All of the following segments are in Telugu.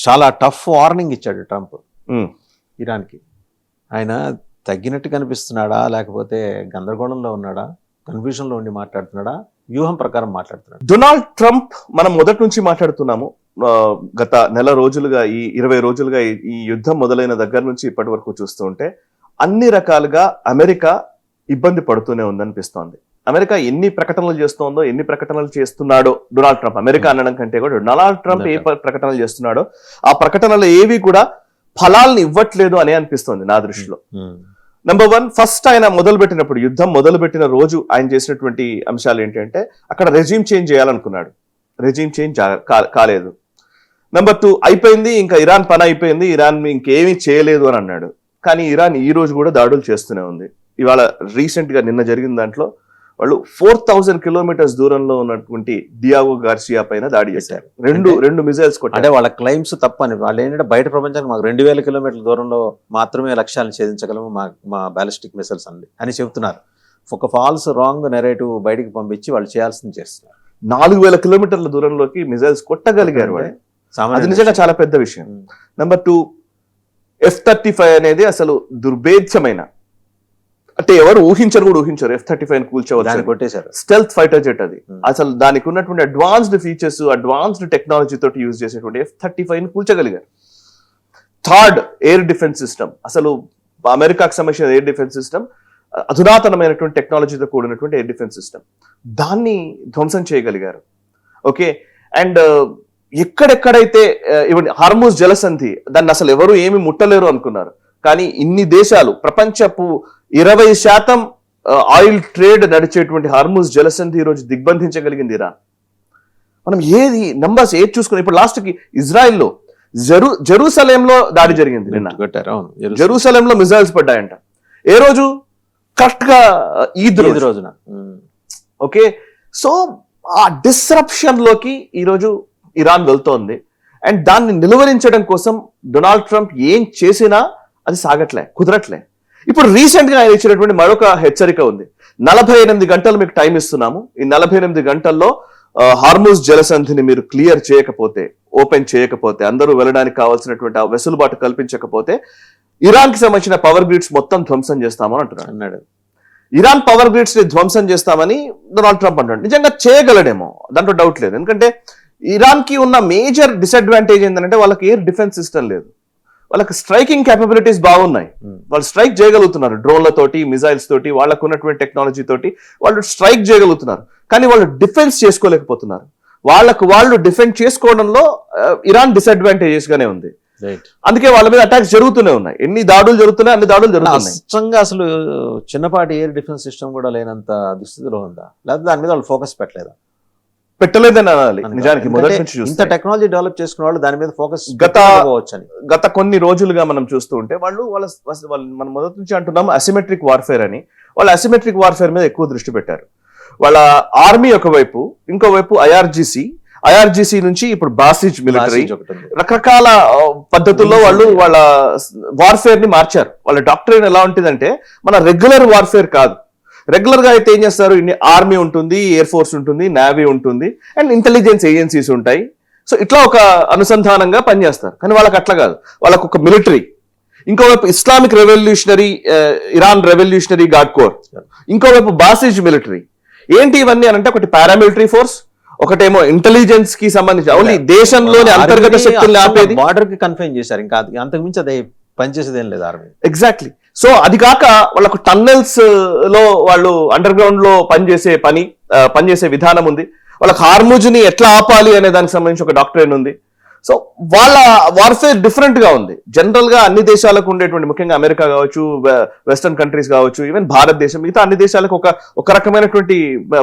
చాలా టఫ్ వార్నింగ్ ఇచ్చాడు ట్రంప్ ఇరాన్కి. ఆయన తగ్గినట్టు కనిపిస్తున్నాడా, లేకపోతే గందరగోళంలో ఉన్నాడా, కన్ఫ్యూజన్లో ఉండి మాట్లాడుతున్నాడా, వ్యూహం ప్రకారం మాట్లాడుతున్నాడు? డొనాల్డ్ ట్రంప్ మనం మొదటి నుంచి మాట్లాడుతున్నాము. గత నెల రోజులుగా, ఈ 20 రోజులుగా ఈ యుద్ధం మొదలైన దగ్గర నుంచి ఇప్పటి వరకు చూస్తూ ఉంటే అన్ని రకాలుగా అమెరికా ఇబ్బంది పడుతూనే ఉందనిపిస్తోంది. అమెరికా ఎన్ని ప్రకటనలు చేస్తోందో, ఎన్ని ప్రకటనలు చేస్తున్నాడో డొనాల్డ్ ట్రంప్, అమెరికా అనడం కంటే కూడా డొనాల్డ్ ట్రంప్ ఏ ప్రకటనలు చేస్తున్నాడో ఆ ప్రకటనలు ఏవి కూడా ఫలాలను ఇవ్వట్లేదు అని అనిపిస్తోంది నా దృష్టిలో. నెంబర్ 1, ఫస్ట్ ఆయన మొదలుపెట్టినప్పుడు, యుద్ధం మొదలుపెట్టిన రోజు ఆయన చేసినటువంటి అంశాలు ఏంటంటే అక్కడ రెజ్యూమ్ చేంజ్ చేయాలనుకున్నాడు. రెజ్యూమ్ చేంజ్ కాలేదు. నెంబర్ 2, అయిపోయింది, ఇంకా ఇరాన్ పని అయిపోయింది, ఇరాన్ ఇంకేమీ చేయలేదు అని అన్నాడు. కానీ ఇరాన్ ఈ రోజు కూడా దాడులు చేస్తూనే ఉంది. ఇవాళ రీసెంట్ గా నిన్న జరిగిన దాంట్లో వాళ్ళు 4000 కిలోమీటర్స్ దూరంలో ఉన్నటువంటి డియాగో గార్సియా పైన దాడి చేశారు. రెండు మిజైల్స్ కొట్టారు. అంటే వాళ్ళ క్లైమ్స్ తప్పని, వాళ్ళు ఏంటంటే బయట ప్రపంచానికి మాకు 2000 కిలోమీటర్ల దూరంలో మాత్రమే లక్ష్యాలను ఛేదించగలము మా బాలిస్టిక్ మిసైల్స్ అని చెబుతున్నారు. ఒక ఫాల్స్ రాంగ్ నెరేటివ్ బయటికి పంపించి వాళ్ళు చేయాల్సింది చేస్తున్నారు. 4000 కిలోమీటర్ల దూరంలోకి మిజైల్స్ కొట్టగలిగారు. అది నిజంగా చాలా పెద్ద విషయం. నెంబర్ 2, F-35 అనేది అసలు దుర్భేద్యమైన, అంటే ఎవరు ఊహించరు F-35 కూల్చవచ్చు. స్టెల్త్ ఫైటర్ జెట్ అది. అసలు దానికి ఉన్నటువంటి అడ్వాన్స్డ్ ఫీచర్స్, అడ్వాన్స్డ్ టెక్నాలజీ తోటి యూజ్ చేసేటువంటి F-35 కూల్చగలిగారు. Third, air defence system. అసలు అమెరికాకు సంబంధించిన ఎయిర్ డిఫెన్స్ సిస్టమ్ అధునాతనమైనటువంటి టెక్నాలజీతో కూడినటువంటి ఎయిర్ డిఫెన్స్ సిస్టమ్, దాన్ని ధ్వంసం చేయగలిగారు. ఓకే, అండ్ ఎక్కడెక్కడైతే హార్మూజ్ జలసంధి, దాన్ని అసలు ఎవరు ఏమి ముట్టలేరు అనుకున్నారు. కానీ ఇన్ని దేశాలు, ప్రపంచపు 20% ఆయిల్ ట్రేడ్ నడిచేటువంటి హార్మూజ్ జలసంధి ఈ రోజు దిగ్బంధించగలిగింది ఇరాన్. మనం నంబర్స్ ఏది చూసుకుని, ఇప్పుడు లాస్ట్ కి ఇజ్రాయెల్లో జెరూసలేంలో దాడి జరిగింది నిన్న. జెరూసలేంలో మిజైల్స్ పడ్డాయంట. ఏ రోజు? కరెక్ట్ గా ఈద్ రోజున. ఓకే, సో ఆ డిస్రప్షన్ లోకి ఈరోజు ఇరాన్ వెళ్తోంది. అండ్ దాన్ని నిలువరించడం కోసం డొనాల్డ్ ట్రంప్ ఏం చేసినా అది కుదరట్లే. ఇప్పుడు రీసెంట్ గా ఆయన ఇచ్చినటువంటి మరొక హెచ్చరిక ఉంది. 48 గంటలు మీకు టైం ఇస్తున్నాము. ఈ 48 గంటల్లో హార్మూజ్ జలసంధిని మీరు క్లియర్ చేయకపోతే, ఓపెన్ చేయకపోతే, అందరూ వెళ్ళడానికి కావాల్సినటువంటి ఆ వెసులుబాటు కల్పించకపోతే ఇరాన్ కి సంబంధించిన పవర్ గ్రిడ్స్ మొత్తం ధ్వంసం చేస్తామని అన్నాడు. ఇరాన్ పవర్ గ్రిడ్స్ ని ధ్వంసం చేస్తామని డొనాల్డ్ ట్రంప్ అంటాడు. నిజంగా చేయగలడేమో, దాంట్లో డౌట్ లేదు. ఎందుకంటే ఇరాన్ కి ఉన్న మేజర్ డిసడ్వాంటేజ్ ఏంటంటే వాళ్ళకి ఎయిర్ డిఫెన్స్ సిస్టమ్ లేదు. వాళ్ళకి స్ట్రైకింగ్ క్యాపబిలిటీస్ బాగున్నాయి. వాళ్ళు స్ట్రైక్ చేయగలుగుతున్నారు డ్రోన్లతోటి, మిజైల్స్ తోటి, వాళ్ళకు ఉన్నటువంటి టెక్నాలజీ తోటి వాళ్ళు స్ట్రైక్ చేయగలుగుతున్నారు. కానీ వాళ్ళు డిఫెన్స్ చేసుకోలేకపోతున్నారు. వాళ్ళు డిఫెండ్ చేసుకోవడంలో ఇరాన్ డిసడ్వాంటేజెస్ గానే ఉంది. అందుకే వాళ్ళ మీద అటాక్స్ జరుగుతూనే ఉన్నాయి. ఎన్ని దాడులు జరుగుతున్నాయి, అన్ని దాడులు జరుగుతున్నాయి. నిజంగా అసలు చిన్నపాటి ఎయిర్ డిఫెన్స్ సిస్టమ్ కూడా లేనంత దుస్థితిలో ఉందా, లేకపోతే దాని మీద వాళ్ళు ఫోకస్ పెట్టలేదని అనాలి. నిజానికి మొదటి నుంచి ఇంత టెక్నాలజీ డెవలప్ చేసుకున్న వాళ్ళు దాని మీద ఫోకస్ గత కొన్ని రోజులుగా మనం చూస్తూ ఉంటే మనం మొదటి నుంచి అంటున్నాం అసిమెట్రిక్ వార్ఫేర్ అని. వాళ్ళు అసిమెట్రిక్ వార్ఫేర్ మీద ఎక్కువ దృష్టి పెట్టారు. వాళ్ళ ఆర్మీ ఒకవైపు, ఇంకోవైపు ఐఆర్జీసీ నుంచి ఇప్పుడు బాసిజ్ మిలిటరీ, రకరకాల పద్ధతుల్లో వాళ్ళు వాళ్ళ వార్ఫేర్ ని మార్చారు. వాళ్ళ డాక్టరైన్ ఎలా ఉంటుందంటే మన రెగ్యులర్ వార్ఫేర్ కాదు. రెగ్యులర్ గా అయితే ఏం చేస్తారు, ఆర్మీ ఉంటుంది, ఎయిర్ ఫోర్స్ ఉంటుంది, నేవీ ఉంటుంది, అండ్ ఇంటెలిజెన్స్ ఏజెన్సీస్ ఉంటాయి. సో ఇట్లా ఒక అనుసంధానంగా పనిచేస్తారు. కానీ వాళ్ళకి అట్లా కాదు. వాళ్ళకు ఒక మిలిటరీ, ఇంకోవైపు Islamic revolutionary, Iran revolutionary guard corps, ఇంకోవైపు బాసిజ్ మిలిటరీ. ఏంటి ఇవన్నీ అని అంటే, ఒకటి పారామిలిటరీ ఫోర్స్, ఒకటేమో ఇంటెలిజెన్స్ కి సంబంధించి ఓన్లీ దేశంలోని అంతర్గత శక్తుల్ని ఆపేది, బార్డర్ కి కన్ఫైన్ చేశారు. ఇంకా అంతకుమించి అది పనిచేసేది ఏం లేదు ఆర్మీ. ఎగ్జాక్ట్లీ. సో అది కాక వాళ్ళకు టన్నెల్స్ లో వాళ్ళు అండర్ గ్రౌండ్ లో పనిచేసే విధానం ఉంది. వాళ్ళకి హార్మూజ్ ని ఎట్లా ఆపాలి అనే దానికి సంబంధించి ఒక డాక్టరైన్ ఉంది. సో వాళ్ళ వార్ఫేర్ డిఫరెంట్ గా ఉంది. జనరల్ గా అన్ని దేశాలకు ఉండేటువంటి, ముఖ్యంగా అమెరికా కావచ్చు, వెస్టర్న్ కంట్రీస్ కావచ్చు, ఈవెన్ భారతదేశం, మిగతా అన్ని దేశాలకు ఒక రకమైనటువంటి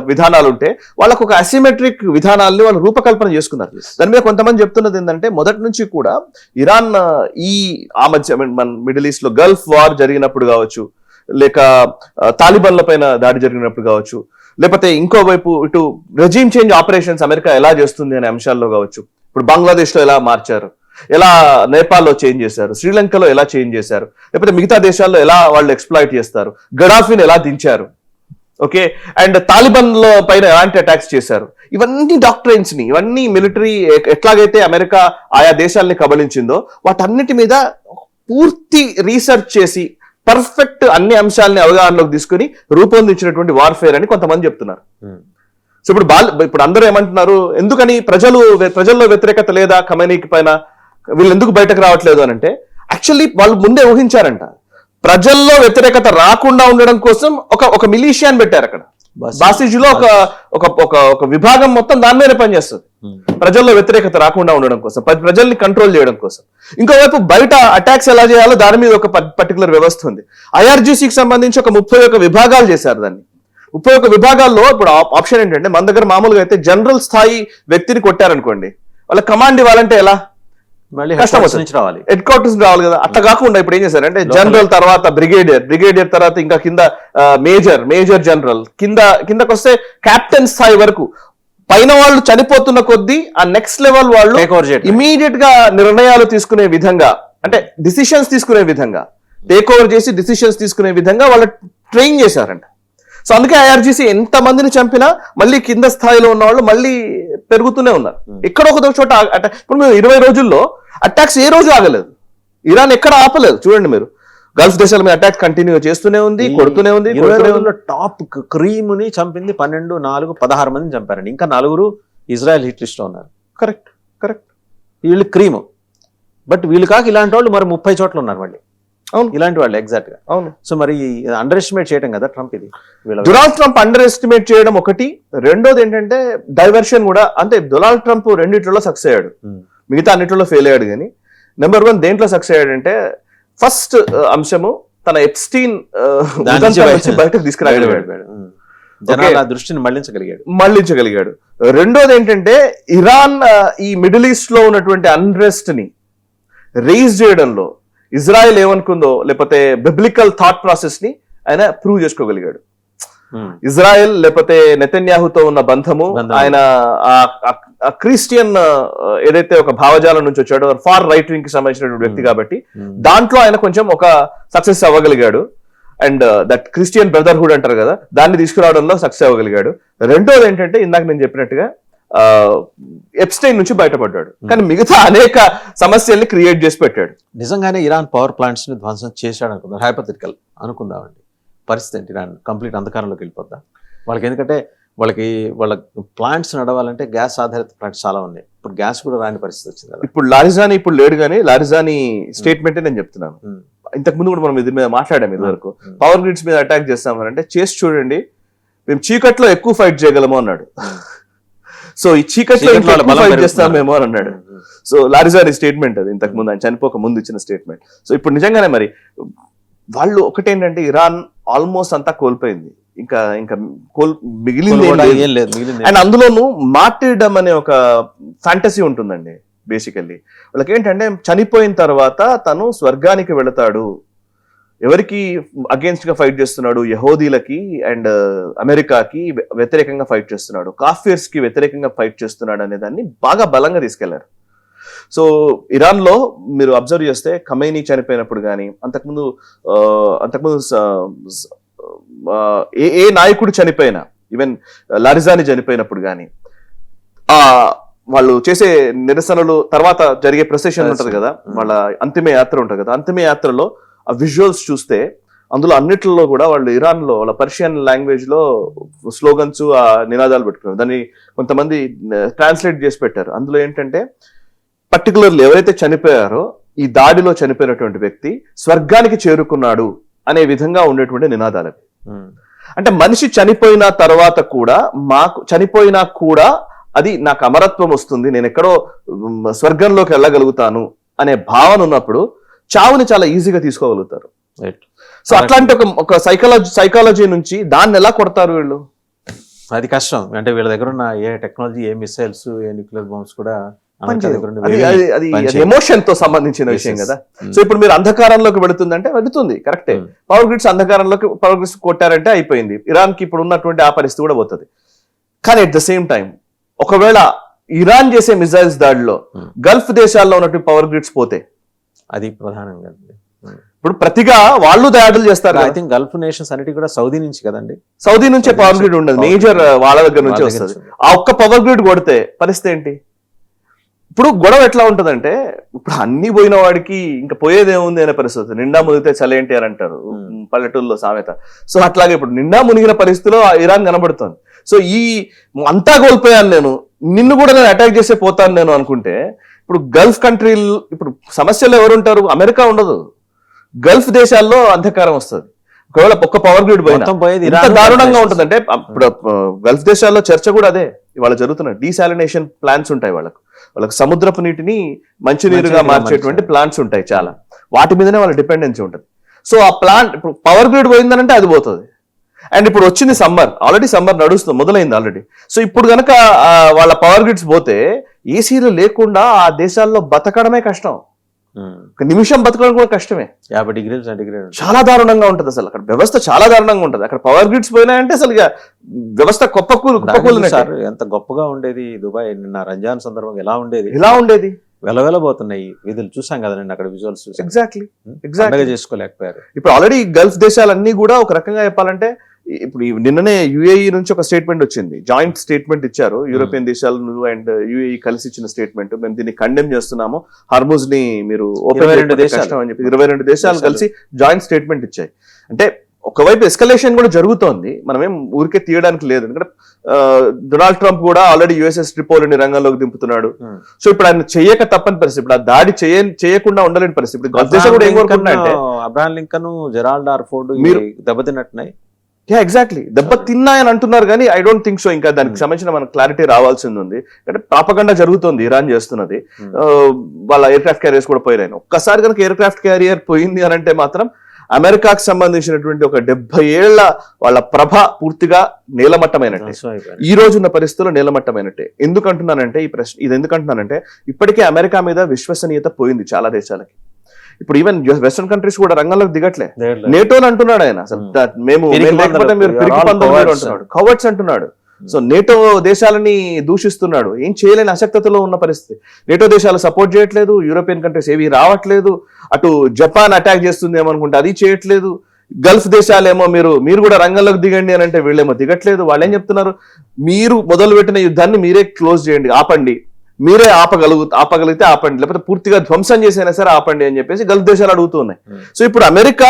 విధానాలు ఉంటే వాళ్ళకు ఒక అసిమెట్రిక్ విధానాల్ని వాళ్ళు రూపకల్పన చేసుకున్నారు. దాని మీద కొంతమంది చెప్తున్నది ఏంటంటే, మొదటి నుంచి కూడా ఇరాన్ ఆ మధ్య మన మిడిల్ ఈస్ట్ లో గల్ఫ్ వార్ జరిగినప్పుడు కావచ్చు, లేక తాలిబాన్ల పైన దాడి జరిగినప్పుడు కావచ్చు, లేకపోతే ఇంకోవైపు ఇటు రెజీమ్ చేంజ్ ఆపరేషన్స్ అమెరికా ఎలా చేస్తుంది అనే అంశాల్లో కావచ్చు, ఇప్పుడు బంగ్లాదేశ్ లో ఎలా మార్చారు, ఎలా నేపాల్లో చేంజ్ చేశారు, శ్రీలంకలో ఎలా చేంజ్ చేశారు, లేకపోతే మిగతా దేశాల్లో ఎలా వాళ్ళు ఎక్స్ప్లాయిట్ చేస్తారు, గడాఫీని ఎలా దించారు. ఓకే, అండ్ తాలిబాన్ లో పైన ఎలాంటి అటాక్స్ చేశారు, ఇవన్నీ డాక్టరైన్స్ ని, ఇవన్నీ మిలిటరీ ఎట్లాగైతే అమెరికా ఆయా దేశాలని కబళించిందో వాటన్నిటి మీద పూర్తి రీసెర్చ్ చేసి పర్ఫెక్ట్ అన్ని అంశాలని అవగాహనలోకి తీసుకుని రూపొందించినటువంటి వార్ఫేర్ అని కొంతమంది చెప్తున్నారు. సో ఇప్పుడు అందరూ ఏమంటున్నారు, ఎందుకని ప్రజల్లో వ్యతిరేకత లేదా ఖమేనీకి పైన, వీళ్ళు ఎందుకు బయటకు రావట్లేదు అని అంటే, యాక్చువల్లీ వాళ్ళు ముందే ఊహించారంట, ప్రజల్లో వ్యతిరేకత రాకుండా ఉండడం కోసం ఒక మిలీషియాని పెట్టారు అక్కడ. బాసిజ్లో ఒక విభాగం మొత్తం దాని మీదనే పనిచేస్తుంది, ప్రజల్లో వ్యతిరేకత రాకుండా ఉండడం కోసం, ప్రజల్ని కంట్రోల్ చేయడం కోసం. ఇంకోవైపు బయట అటాక్స్ ఎలా చేయాలో దాని మీద ఒక పర్టికులర్ వ్యవస్థ ఉంది. IRGCకి సంబంధించి ఒక 31 విభాగాలు చేశారు. దాన్ని 31 విభాగాల్లో ఇప్పుడు ఆప్షన్ ఏంటంటే, మన దగ్గర మామూలుగా అయితే జనరల్ స్థాయి వ్యక్తిని కొట్టారనుకోండి, వాళ్ళ కమాండ్ ఇవ్వాలంటే ఎలా, కష్టం వస్తుంది, రావాలి, హెడ్ క్వార్టర్స్ రావాలి కదా. అట్లా కాకుండా ఇప్పుడు ఏం చేశారంటే, జనరల్ తర్వాత బ్రిగేడియర్ తర్వాత ఇంకా కింద మేజర్ జనరల్, కిందకు వస్తే కెప్టెన్ స్థాయి వరకు పైన వాళ్ళు చనిపోతున్న కొద్దీ ఆ నెక్స్ట్ లెవెల్ వాళ్ళు ఇమీడియట్ గా నిర్ణయాలు తీసుకునే విధంగా, అంటే డిసిషన్స్ తీసుకునే విధంగా, టేక్ ఓవర్ చేసి డిసిషన్స్ తీసుకునే విధంగా వాళ్ళు ట్రైన్ చేశారంట. సో అందుకే IRGC ఎంత మందిని చంపినా మళ్ళీ కింద స్థాయిలో ఉన్న వాళ్ళు మళ్ళీ పెరుగుతూనే ఉన్నారు. ఎక్కడ ఒక చోట ఇప్పుడు మీరు 20 రోజుల్లో అటాక్స్ ఏ రోజు ఆగలేదు, ఇరాన్ ఎక్కడ ఆపలేదు. చూడండి మీరు, గల్ఫ్ దేశాల మీద అటాక్ కంటిన్యూ చేస్తూనే ఉంది, కొడుతూనే ఉంది. టాప్ క్రీమ్ ని చంపింది 12, 4, 16 మందిని చంపారండి. ఇంకా 4 ఇజ్రాయెల్ హిట్ లిస్ట్ లో ఉన్నారు. కరెక్ట్ వీళ్ళు క్రీమ్, బట్ వీళ్ళు కాక ఇలాంటి వాళ్ళు మరి 30 చోట్ల ఉన్నారు మళ్ళీ. అవును, ఇలాంటి వాళ్ళు ఎగ్జాక్ట్ గా. అవును. సో మరి అండర్ ఎస్టిమేట్ చేయడం కదా ట్రంప్, ఇది డొనాల్డ్ ట్రంప్ అండర్ ఎస్టిమేట్ చేయడం ఒకటి. రెండోది ఏంటంటే డైవర్షన్ కూడా. అంటే డొనాల్డ్ ట్రంప్ రెండిట్లలో సక్సెస్ అయ్యాడు, మిగతా అన్నిట్లో ఫెయిల్ అయ్యాడు. కానీ నెంబర్ 1 దేంట్లో సక్సెస్ అయ్యాడంటే, ఫస్ట్ అంశము తన ఎప్స్టీన్ బయటకు తీసుకురాగలిగాడు, దృష్టిని మళ్లించగలిగాడు. రెండోది ఏంటంటే, ఇరాన్ ఈ మిడిల్ ఈస్ట్ లో ఉన్నటువంటి అన్రెస్ట్ ని రేజ్ చేయడంలో ఇజ్రాయెల్ ఏమనుకుందో, లేకపోతే బిబ్లికల్ థాట్ ప్రాసెస్ ని ఆయన ప్రూవ్ చేసుకోగలిగాడు. ఇజ్రాయెల్ లేకపోతే నెతన్యాహుతో ఉన్న బంధము, ఆయన క్రిస్టియన్ ఏదైతే ఒక భావజాలం నుంచి వచ్చాడో, ఫార్ రైట్ వింగ్ కి సంబంధించిన వ్యక్తి కాబట్టి దాంట్లో ఆయన కొంచెం ఒక సక్సెస్ అవ్వగలిగాడు. అండ్ దట్ క్రిస్టియన్ బ్రదర్హుడ్ అంటారు కదా, దాన్ని తీసుకురావడంలో సక్సెస్ అవ్వగలిగాడు. రెండోది ఏంటంటే, ఇందాక నేను చెప్పినట్టుగా ఎప్స్టైన్ నుంచి బయటపడ్డాడు, కానీ మిగతా అనేక సమస్యల్ని క్రియేట్ చేసి పెట్టాడు. నిజంగానే ఇరాన్ పవర్ ప్లాంట్స్ ని ధ్వంసం చేశాడు అనుకుందాం, హైపోథెటికల్ అనుకుందామండి. పరిస్థితి ఏంటి? ఇరాన్ కంప్లీట్ అంధకారంలోకి వెళ్ళిపోద్దా వాళ్ళకి? ఎందుకంటే వాళ్ళ ప్లాంట్స్ నడవాలంటే గ్యాస్ ఆధారిత ప్లాంట్స్ చాలా ఉన్నాయి. ఇప్పుడు గ్యాస్ కూడా రాని పరిస్థితి వచ్చింది కదా. ఇప్పుడు లారిజాని ఇప్పుడు లేడు, కానీ లారిజాని స్టేట్మెంటే నేను చెప్తున్నాను. ఇంతకు ముందు కూడా మనం ఇది మీద మాట్లాడాము. ఇది వరకు పవర్ గ్రిడ్స్ మీద అటాక్ చేస్తామని చేసి చూడండి, మేము చీకట్లో ఎక్కువ ఫైట్ చేయగలము అన్నాడు. సో ఈ చీకట్లో ఫైట్ చేస్తామేమో అని అన్నాడు. సో లారిజాని స్టేట్మెంట్ అది, ఇంతకు ముందు ఆయన చనిపోక ముందు ఇచ్చిన స్టేట్మెంట్. సో ఇప్పుడు నిజంగానే మరి వాళ్ళు ఒకటేంటంటే, ఇరాన్ ఆల్మోస్ట్ అంతా కోల్పోయింది, ఇంకా మిగిలింది అండ్ అందులోనూ మార్టిర్డమ్ అనే ఒక ఫ్యాంటసీ ఉంటుందండి. బేసికల్లీ వాళ్ళకి ఏంటంటే, చనిపోయిన తర్వాత తను స్వర్గానికి వెళతాడు, ఎవరికి అగేన్స్ట్ గా ఫైట్ చేస్తున్నాడు, యహూదీలకి అండ్ అమెరికాకి వ్యతిరేకంగా ఫైట్ చేస్తున్నాడు, కాఫీర్స్ కి వ్యతిరేకంగా ఫైట్ చేస్తున్నాడు అనే దాన్ని బాగా బలంగా తీసుకెళ్లారు. సో ఇరాన్ లో మీరు అబ్జర్వ్ చేస్తే, ఖమేనీ చనిపోయినప్పుడు కానీ, అంతకుముందు ఏ నాయకుడు చనిపోయినా, ఈవెన్ లారిజాని చనిపోయినప్పుడు కానీ, వాళ్ళు చేసే నిరసనలు తర్వాత జరిగే ప్రొసెషన్ ఉంటది కదా, వాళ్ళ అంతిమ యాత్ర ఉంటది కదా, అంతిమ యాత్రలో ఆ విజువల్స్ చూస్తే అందులో అన్నిట్లో కూడా వాళ్ళు ఇరాన్ లో వాళ్ళ పర్షియన్ లాంగ్వేజ్ లో స్లోగన్స్, ఆ నినాదాలు పెట్టుకున్నారు. దాన్ని కొంతమంది ట్రాన్స్లేట్ చేసి పెట్టారు. అందులో ఏంటంటే, పర్టికులర్లీ ఎవరైతే చనిపోయారో, ఈ దాడిలో చనిపోయినటువంటి వ్యక్తి స్వర్గానికి చేరుకున్నాడు అనే విధంగా ఉండేటువంటి నినాదాలు. అంటే మనిషి చనిపోయిన తర్వాత కూడా, చనిపోయినా కూడా అది నాకు అమరత్వం వస్తుంది, నేను ఎక్కడో స్వర్గంలోకి వెళ్ళగలుగుతాను అనే భావన ఉన్నప్పుడు చావుని చాలా ఈజీగా తీసుకోగలుగుతారు. సో అట్లాంటి ఒక సైకాలజీ నుంచి దాన్ని ఎలా కొడతారు వీళ్ళు? అది కష్టం. అంటే వీళ్ళ దగ్గర ఉన్న ఏ టెక్నాలజీ, ఏ మిసైల్స్, ఏ న్యూక్లియర్ బాంబ్స్ కూడా ఎమోషన్ తో సంబంధించిన విషయం కదా. సో ఇప్పుడు మీరు అంధకారంలోకి వెళుతుందంటే వెళుతుంది, కరెక్టే. పవర్ గ్రిడ్స్ పవర్ గ్రిడ్స్ కొట్టారంటే అయిపోయింది. ఇరాన్ కి ఇప్పుడు ఉన్నటువంటి ఆ పరిస్థితి కూడా పోతుంది. కానీ అట్ ద సేమ్ టైం, ఒకవేళ ఇరాన్ చేసే మిసైల్స్ దాడిలో గల్ఫ్ దేశాల్లో ఉన్నటువంటి పవర్ గ్రిడ్స్ పోతే, అది ప్రధానంగా ఇప్పుడు ప్రతిగా వాళ్ళు దాడులు చేస్తారు. ఐ థింక్ గల్ఫ్ నేషన్స్ అన్నిటి కూడా సౌదీ నుంచి కదండి, సౌదీ నుంచే పవర్ గ్రిడ్ ఉండదు, మేజర్ వాళ్ళ దగ్గర నుంచి వస్తుంది. ఆ ఒక్క పవర్ గ్రిడ్ కొడితే పరిస్థితి ఏంటి? ఇప్పుడు గొడవ ఎట్లా ఉంటదంటే, ఇప్పుడు అన్ని పోయిన వాడికి ఇంకా పోయేదేముంది అనే పరిస్థితి. నిండా మునిగితే చలేంటి అని అంటారు పల్లెటూరులో సామెత. సో అట్లాగే ఇప్పుడు నిండా మునిగిన పరిస్థితిలో ఇరాన్ కనబడుతుంది. సో ఈ అంతా కోల్పోయాను నేను, నిన్ను కూడా నేను అటాక్ చేసే పోతాను నేను అనుకుంటే, ఇప్పుడు గల్ఫ్ కంట్రీలు ఇప్పుడు సమస్యలు ఎవరుంటారు? అమెరికా ఉండదు, గల్ఫ్ దేశాల్లో అంధకారం వస్తుంది. ఒకవేళ ఒక్క పవర్ గ్రిడ్ పోయినా దారుణంగా ఉంటుందంటే, ఇప్పుడు గల్ఫ్ దేశాల్లో చర్చ కూడా అదే ఇవాళ జరుగుతున్న డీసాలినేషన్ ప్లాంట్స్ ఉంటాయి. వాళ్ళకి సముద్రపు నీటిని మంచినీరుగా మార్చేటువంటి ప్లాంట్స్ ఉంటాయి చాలా, వాటి మీదనే వాళ్ళ డిపెండెన్సీ ఉంటుంది. సో ఆ ప్లాంట్ ఇప్పుడు పవర్ గ్రిడ్ పోయిందనంటే అది పోతుంది. అండ్ ఇప్పుడు వచ్చింది సమ్మర్, ఆల్రెడీ సమ్మర్ నడుస్తుంది, మొదలైంది ఆల్రెడీ. సో ఇప్పుడు కనుక వాళ్ళ పవర్ గ్రిడ్స్ పోతే ఏసీలు లేకుండా ఆ దేశాల్లో బతకడమే కష్టం, ఒక నిమిషం బతకడం కూడా కష్టమే. 50 డిగ్రీలు సెంటిగ్రేడ్ చాలా దారుణంగా ఉంటుంది అసలు, అక్కడ వ్యవస్థ చాలా దారుణంగా ఉంటుంది. అక్కడ పవర్ గ్రిడ్స్ పోయినాయంటే అసలు ఇక వ్యవస్థ కుప్పకూలు. ఎంత గొప్పగా ఉండేది దుబాయ్ నిన్న రంజాన్ సందర్భంగా, ఎలా ఉండేది వెలవెలబోతున్నాయి వీధులు, చూసాం కదా నేను అక్కడ విజువల్స్. ఎగ్జాక్ట్లీ చేసుకోలేకపోయారు. ఇప్పుడు ఆల్రెడీ గల్ఫ్ దేశాలన్నీ కూడా ఒక రకంగా చెప్పాలంటే, ఇప్పుడు నిన్ననే యుఏఈ నుంచి ఒక స్టేట్మెంట్ వచ్చింది, జాయింట్ స్టేట్మెంట్ ఇచ్చారు. యూరోపియన్ దేశాలు అండ్ యుఏఈ కలిసి ఇచ్చిన స్టేట్మెంట్, మేము దీన్ని కండెమ్ చేస్తున్నాము, హార్మోజ్ ని మీరు ఓపెన్ అని చెప్పి 22 దేశాలు కలిసి జాయింట్ స్టేట్మెంట్ ఇచ్చాయి. అంటే ఒకవైపు ఎస్కలేషన్ కూడా జరుగుతోంది, మనమేం ఊరికే తీయడానికి లేదు. ఎందుకంటే డొనాల్డ్ ట్రంప్ కూడా ఆల్రెడీ యుఎస్ఎస్ ట్రిపోలిని రంగంలోకి దింపుతున్నాడు. సో ఇప్పుడు ఆయన చేయక తప్పని పరిస్థితి, ఇప్పుడు ఆ దాడి చేయకుండా ఉండలేని పరిస్థితి. ఇప్పుడు గల్ఫ్ దేశాలు కూడా ఏం కోరుకుంటున్నాయంటే, అబ్రహాం లింకన్, జెరాల్డ్ ఆర్ఫోర్డ్ మీరు దెబ్బతిన్నట్టున్నాయి. ఎగ్జాక్ట్లీ దెబ్బ తిన్నాయని అంటున్నారు కానీ ఐ డోంట్ థింక్ సో. ఇంకా దానికి సంబంధించిన మనకు క్లారిటీ రావాల్సింది ఉంది. అంటే ప్రాపగండా జరుగుతుంది, ఇరాన్ చేస్తున్నది. వాళ్ళ ఎయిర్ క్రాఫ్ట్ క్యారియర్స్ కూడా పోయినాయి. ఒక్కసారి కనుక ఎయిర్ క్రాఫ్ట్ క్యారియర్ పోయింది అని అంటే మాత్రం అమెరికాకు సంబంధించినటువంటి ఒక 70 ఏళ్ల వాళ్ళ ప్రభ పూర్తిగా నేలమట్టమైనట్టే, ఈ రోజు ఉన్న పరిస్థితుల్లో నేలమట్టమైనట్టే. ఎందుకంటున్నానంటే ఈ ప్రశ్న ఇది ఎందుకంటున్నానంటే, ఇప్పటికే అమెరికా మీద విశ్వసనీయత పోయింది చాలా దేశాలకి. ఇప్పుడు ఈవెన్ వెస్టర్న్ కంట్రీస్ కూడా రంగంలోకి దిగట్లే. నేటోని అంటున్నాడు ఆయన, అసలు మేము లేకపోతే మీరు పిరికి పందులు అంటున్నాడు, కవర్ట్స్ అంటున్నాడు. సో నేటో దేశాలని దూషిస్తున్నాడు. ఏం చేయలేని అశక్తతలో ఉన్న పరిస్థితి. నేటో దేశాలు సపోర్ట్ చేయట్లేదు, యూరోపియన్ కంట్రీస్ ఏవి రావట్లేదు. అటు జపాన్ అటాక్ చేస్తుంది ఏమనుకుంటే అది చేయట్లేదు. గల్ఫ్ దేశాలేమో మీరు కూడా రంగంలోకి దిగండి అని అంటే వీళ్ళేమో దిగట్లేదు. వాళ్ళు ఏం చెప్తున్నారు, మీరు మొదలు పెట్టిన యుద్ధాన్ని మీరే క్లోజ్ చేయండి, ఆపండి, మీరే ఆపగలిగితే ఆపండి, లేకపోతే పూర్తిగా ధ్వంసం చేసైనా సరే ఆపండి అని చెప్పేసి గల్ఫ్ దేశాలు అడుగుతున్నాయి. సో ఇప్పుడు అమెరికా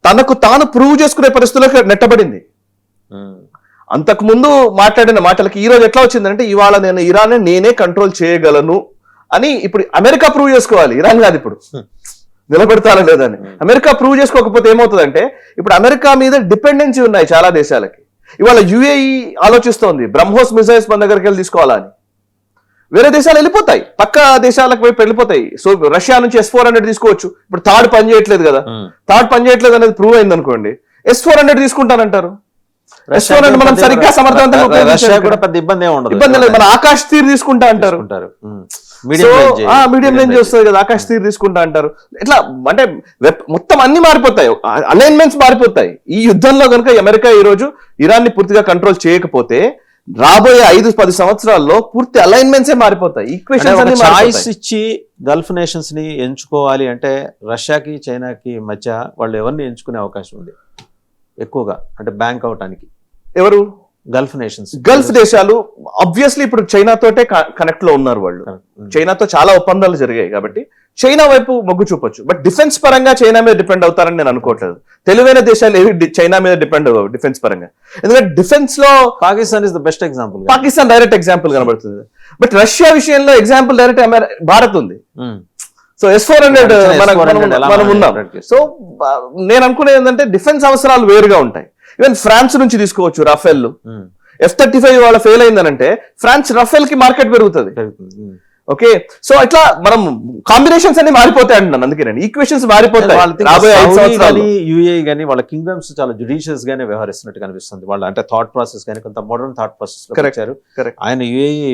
తనకు తాను ప్రూవ్ చేసుకునే పరిస్థితులకు నెట్టబడింది. అంతకు ముందు మాట్లాడిన మాటలకి ఈ రోజు ఎట్లా వచ్చిందంటే, ఇవాళ నేను ఇరాన్ నేనే కంట్రోల్ చేయగలను అని ఇప్పుడు అమెరికా ప్రూవ్ చేసుకోవాలి, ఇరాన్ కాదు ఇప్పుడు నిలబెడతారా లేదని. అమెరికా ప్రూవ్ చేసుకోకపోతే ఏమవుతుందంటే, ఇప్పుడు అమెరికా మీద డిపెండెన్సీ ఉన్నాయి చాలా దేశాలకి. ఇవాళ యుఏఈ ఆలోచిస్తోంది బ్రహ్మోస్ మిసైల్స్ మన దగ్గరికి వెళ్ళి తీసుకోవాలని. వేరే దేశాలు వెళ్ళిపోతాయి, పక్క దేశాలకు వైపు వెళ్ళిపోతాయి. సో రష్యా నుంచి S-400 తీసుకోవచ్చు. ఇప్పుడు థర్డ్ పని చేయట్లేదు కదా, థర్డ్ పని చేయట్లేదు అనేది ప్రూవ్ అయింది అనుకోండి, S-400 తీసుకుంటానంటారు. S-400 మనం సరిగ్గా సమర్థవంతంగా రష్యా కూడా పెద్ద ఇబ్బంది లేదు. మన ఆకాశ్ తీర్ తీసుకుంటా అంటారు, మీడియం రేంజ్ వస్తుంది కదా, ఆకాశ్ తీర్ తీసుకుంటా అంటారు. ఇట్లా అంటే మొత్తం అన్ని మారిపోతాయి, అలైన్మెంట్స్ మారిపోతాయి. ఈ యుద్ధంలో కనుక అమెరికా ఈ రోజు ఇరాన్ ని పూర్తిగా కంట్రోల్ చేయకపోతే రాబోయే 5-10 సంవత్సరాల్లో పూర్తి అలైన్మెంట్సే మారిపోతాయి. ఈక్వేషన్స్ అన్ని చాయిస్ ఇచ్చి గల్ఫ్ నేషన్స్ ని ఎంచుకోవాలి అంటే రష్యాకి చైనాకి మధ్య వాళ్ళు ఎవరిని ఎంచుకునే అవకాశం ఉంది ఎక్కువగా, అంటే బ్యాంక్ అవటానికి? ఎవరు? గల్ఫ్ నేషన్స్, గల్ఫ్ దేశాలు ఆబ్వియస్లీ ఇప్పుడు చైనా తోటే కనెక్ట్ లో ఉన్నారు వాళ్ళు. చైనాతో చాలా ఒప్పందాలు జరిగాయి కాబట్టి చైనా వైపు మొగ్గు చూపొచ్చు. బట్ డిఫెన్స్ పరంగా చైనా మీద డిపెండ్ అవుతారని నేను అనుకోవట్లేదు. తెలివైన దేశాలు ఏవి చైనా మీద డిపెండ్ అవ్వవు డిఫెన్స్ పరంగా. ఎందుకంటే డిఫెన్స్ లో Pakistan is the best example. Pakistan direct example కనబడుతుంది. బట్ రష్యా విషయంలో ఎగ్జాంపుల్ డైరెక్ట్ భారత్ ఉంది. సో S-400 మనం ఉన్నాం. సో నేను అనుకునేది ఏంటంటే డిఫెన్స్ అవసరాలు వేరుగా ఉంటాయి. ఈవెన్ ఫ్రాన్స్ నుంచి తీసుకోవచ్చు రఫేల్. F-35 వాళ్ళ ఫెయిల్ అయిందనంటే ఫ్రాన్స్ రఫేల్ కి మార్కెట్ పెరుగుతుంది. ఓకే, సో ఇట్లా మనం కాంబినేషన్స్ అన్ని మారిపోతాయి అంటున్నాను. అందుకే నేను ఈక్వేషన్స్ మారిపోతాయి. యూఏఈ గానీ వాళ్ళ కింగ్డమ్స్ చాలా జుడిషియస్ గానే వ్యవహరిస్తున్నట్టు కనిపిస్తుంది. వాళ్ళ అంటే థాట్ ప్రాసెస్ కానీ కొంత మోడర్న్ థాట్ ప్రాసెస్ లో వచ్చారు. ఆయన యూఏఈ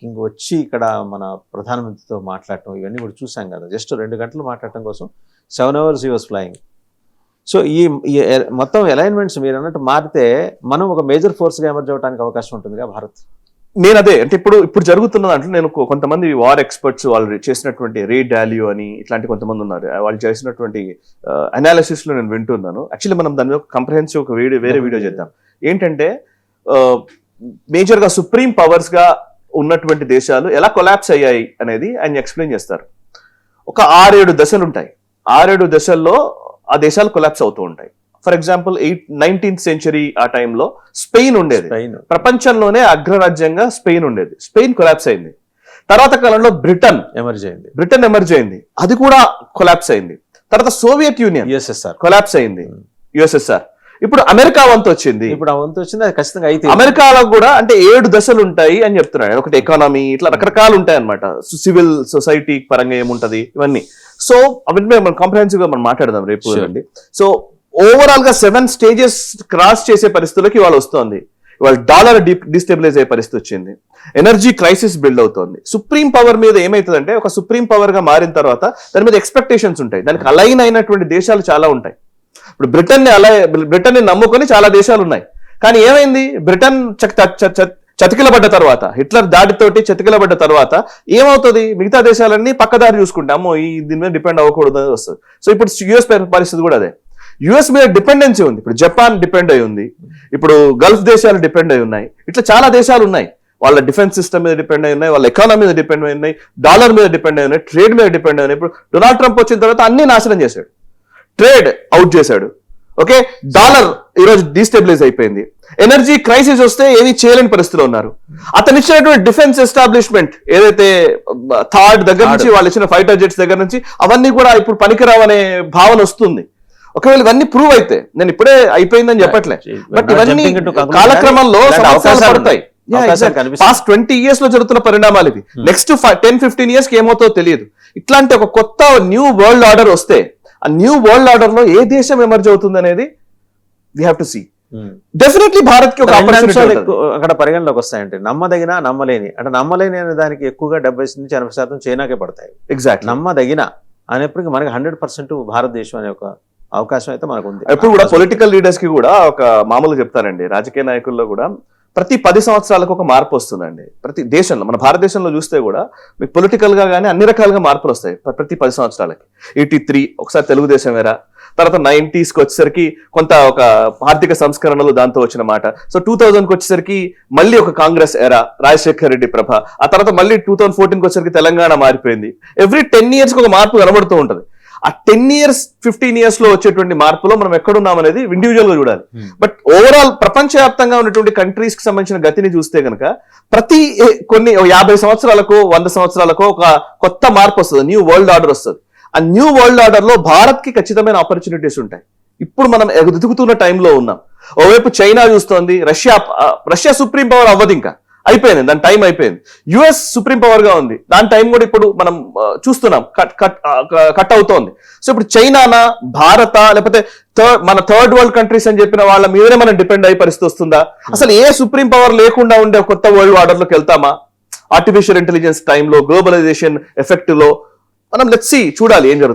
కింగ్ వచ్చి ఇక్కడ మన ప్రధానమంత్రితో మాట్లాడటం ఇవన్నీ కూడా చూసాం కదా. జస్ట్ 2 గంటలు మాట్లాడటం కోసం 7 hours he was flying. So ఈ మొత్తం అలైన్మెంట్స్ మీరు అన్నట్టు మారితే మనం ఒక మేజర్ ఫోర్స్ గా ఎమర్జ్ అవడానికి అవకాశం ఉంటుందిగా భారత్. నేను అదే అంటే ఇప్పుడు జరుగుతున్న దాంట్లో నేను కొంతమంది వార్ ఎక్స్పర్ట్స్ వాళ్ళు చేసినటువంటి రే డాలియో అని ఇట్లాంటి కొంతమంది ఉన్నారు, వాళ్ళు చేసినటువంటి అనాలిసిస్ లో నేను వింటున్నాను. యాక్చువల్లీ మనం దాని మీద కంప్రహెన్సివ్ ఒక వేరే వీడియో చేద్దాం. ఏంటంటే మేజర్ గా సుప్రీం పవర్స్ గా ఉన్నటువంటి దేశాలు ఎలా కొలాప్స్ అయ్యాయి అనేది ఆయన ఎక్స్ప్లెయిన్ చేస్తారు. ఒక 6-7 దశలు ఉంటాయి. 6-7 దశల్లో ఆ దేశాలు కొలాప్స్ అవుతూ ఉంటాయి. ఫర్ ఎగ్జాంపుల్ 19th సెంచరీ ఆ టైంలో స్పెయిన్ ఉండేది, ప్రపంచంలోనే అగ్రరాజ్యంగా స్పెయిన్ ఉండేది. స్పెయిన్ కొలాప్స్ అయింది. తర్వాత కాలంలో బ్రిటన్ ఎమర్జ్ అయింది, అది కూడా కొలాప్స్ అయింది. తర్వాత సోవియట్ యూనియన్ కొలాప్స్ అయింది, యుఎస్ఎస్ఆర్. ఇప్పుడు అమెరికా వంతు వచ్చింది, అది ఖచ్చితంగా అయితే అమెరికాలో కూడా అంటే 7 దశలు ఉంటాయి అని చెప్తున్నాడు. ఒకటి ఎకానమీ, ఇట్లా రకరకాలు ఉంటాయి అనమాట. సివిల్ సొసైటీ పరంగా ఏముంటది ఇవన్నీ. సో అవన్నీ మనం కాంప్రహెన్సివ్ గా మనం మాట్లాడదాం రేపు అండి. సో ఓవరాల్ గా 7 స్టేజెస్ క్రాస్ చేసే పరిస్థితులకి ఇవాళ వస్తుంది. ఇవాళ డాలర్ డిస్టెబిలైజ్ అయ్యే పరిస్థితి వచ్చింది, ఎనర్జీ క్రైసిస్ బిల్డ్ అవుతుంది. సుప్రీం పవర్ మీద ఏమైతుందంటే ఒక సుప్రీం పవర్ గా మారిన తర్వాత దాని మీద ఎక్స్పెక్టేషన్స్ ఉంటాయి, దానికి అలైన్ అయినటువంటి దేశాలు చాలా ఉంటాయి. ఇప్పుడు బ్రిటన్ ని నమ్ముకొని చాలా దేశాలు ఉన్నాయి. కానీ ఏమైంది, బ్రిటన్ చతికిలబడ్డ తర్వాత, హిట్లర్ దాడితోటి చతికిలబడ్డ తర్వాత ఏమవుతుంది, మిగతా దేశాలన్నీ పక్కదారి చూసుకుంటాము, దీని మీద డిపెండ్ అవ్వకూడదు అని వస్తుంది. సో ఇప్పుడు యుఎస్ పరిస్థితి కూడా అదే. యుఎస్ మీద డిపెండెన్సీ ఉంది. ఇప్పుడు జపాన్ డిపెండ్ అయి ఉంది, ఇప్పుడు గల్ఫ్ దేశాలు డిపెండ్ అయి ఉన్నాయి, ఇట్లా చాలా దేశాలు ఉన్నాయి. వాళ్ళ డిఫెన్స్ సిస్టమ్ మీద డిపెండ్ అయి ఉన్నాయి, వాళ్ళ ఎకానమీ మీద డిపెండ్ అయి ఉన్నాయి, డాలర్ మీద డిపెండ్ అయి ఉన్నాయి, ట్రేడ్ మీద డిపెండ్ అయి ఉన్నాయి. ఇప్పుడు డొనాల్డ్ ట్రంప్ వచ్చిన తర్వాత అన్ని నాశనం చేశాడు, ట్రేడ్ అవుట్ చేశాడు. ఓకే, డాలర్ ఈరోజు డిస్టెబిలైజ్ అయిపోయింది. ఎనర్జీ క్రైసిస్ వస్తే ఏది చేయలేని పరిస్థితిలో ఉన్నారు. అతను ఇచ్చినటువంటి డిఫెన్స్ ఎస్టాబ్లిష్మెంట్ ఏదైతే థాడ్ దగ్గర నుంచి వాళ్ళు ఇచ్చిన ఫైటర్ జెట్స్ దగ్గర నుంచి అవన్నీ కూడా ఇప్పుడు పనికిరావు అనే భావన వస్తుంది. ఒకవేళ ఇవన్నీ ప్రూవ్ అయితే, నేను ఇప్పుడే అయిపోయిందని చెప్పట్లే, బట్ ఇవన్నీ కాలక్రమంలో పడతాయి. పాస్ట్ 20 years లో జరుగుతున్న పరిణామాలు ఇవి. నెక్స్ట్ 10-15 years కి ఏమవుతుందో తెలియదు. ఇట్లాంటి ఒక కొత్త న్యూ వరల్డ్ ఆర్డర్ వస్తే ఆ న్యూ వరల్డ్ ఆర్డర్ లో ఏ దేశం ఎమర్జ్ అవుతుంది అనేది we have to see. Definitely Bharat కి ఒక ఆపర్చునిటీ అక్కడ పరిగణలోకి వస్తాయంటే నమ్మదగిన, నమ్మలేని. అంటే నమ్మలేని అనే దానికి ఎక్కువగా 70-80% చైనాకే పడతాయి. ఎగ్జాక్ట్. నమ్మదగిన అనేప్పటికీ మనకి 100% భారతదేశం అనే ఒక అవకాశం అయితే మనకు ఉంది. ఎప్పుడు కూడా పొలిటికల్ లీడర్స్ కి కూడా ఒక మామూలుగా చెప్తారండి, రాజకీయ నాయకుల్లో కూడా ప్రతి 10 సంవత్సరాలకు ఒక మార్పు వస్తుందండి. ప్రతి దేశంలో, మన భారతదేశంలో చూస్తే కూడా మీకు పొలిటికల్ గా కానీ అన్ని రకాలుగా మార్పులు వస్తాయి ప్రతి 10 సంవత్సరాలకి. 83 ఒకసారి తెలుగుదేశం ఎరా, తర్వాత 90s కి వచ్చేసరికి కొంత ఒక ఆర్థిక సంస్కరణలు దాంతో వచ్చిన మాట. సో 2000 కి వచ్చేసరికి మళ్ళీ ఒక కాంగ్రెస్ ఎరా, రాజశేఖర్ రెడ్డి ప్రభ. ఆ తర్వాత మళ్ళీ 2014 కి వచ్చేసరికి తెలంగాణ మారిపోయింది. ఎవ్రీ 10 years కి ఒక మార్పు కనబడుతూ ఉంటది. ఆ 10 years 15 years లో వచ్చేటువంటి మార్పులో మనం ఎక్కడున్నాం అనేది ఇండివిజువల్ గా చూడాలి. బట్ ఓవరాల్ ప్రపంచవ్యాప్తంగా ఉన్నటువంటి కంట్రీస్ కి సంబంధించిన గతిని చూస్తే కనుక ప్రతి కొన్ని 50 సంవత్సరాలకు 100 సంవత్సరాలకు ఒక కొత్త మార్పు వస్తుంది, న్యూ వరల్డ్ ఆర్డర్ వస్తుంది. ఆ న్యూ వరల్డ్ ఆర్డర్ లో భారత్ కి ఖచ్చితమైన ఆపర్చునిటీస్ ఉంటాయి. ఇప్పుడు మనం ఎదుగుతున్న టైంలో ఉన్నాం. ఓవైపు చైనా చూస్తోంది, రష్యా సుప్రీం పవర్ అవ్వదు, ఇంకా అయిపోయింది, దాని టైం అయిపోయింది. యుఎస్ సుప్రీం పవర్ గా ఉంది, దాని టైం కూడా ఇప్పుడు మనం చూస్తున్నాం, కట్ అవుతోంది. సో ఇప్పుడు చైనానా, భారత, లేకపోతే మన థర్డ్ వరల్డ్ కంట్రీస్ అని చెప్పిన వాళ్ళ మీదనే మనం డిపెండ్ అయ్యే పరిస్థితి వస్తుందా? అసలు ఏ సుప్రీం పవర్ లేకుండా ఉండే కొత్త వరల్డ్ ఆర్డర్ లోకి వెళ్తామా? ఆర్టిఫిషియల్ ఇంటెలిజెన్స్ టైంలో, గ్లోబలైజేషన్ ఎఫెక్ట్ లో మనం చూడాలి ఏం జరుగుతుంది.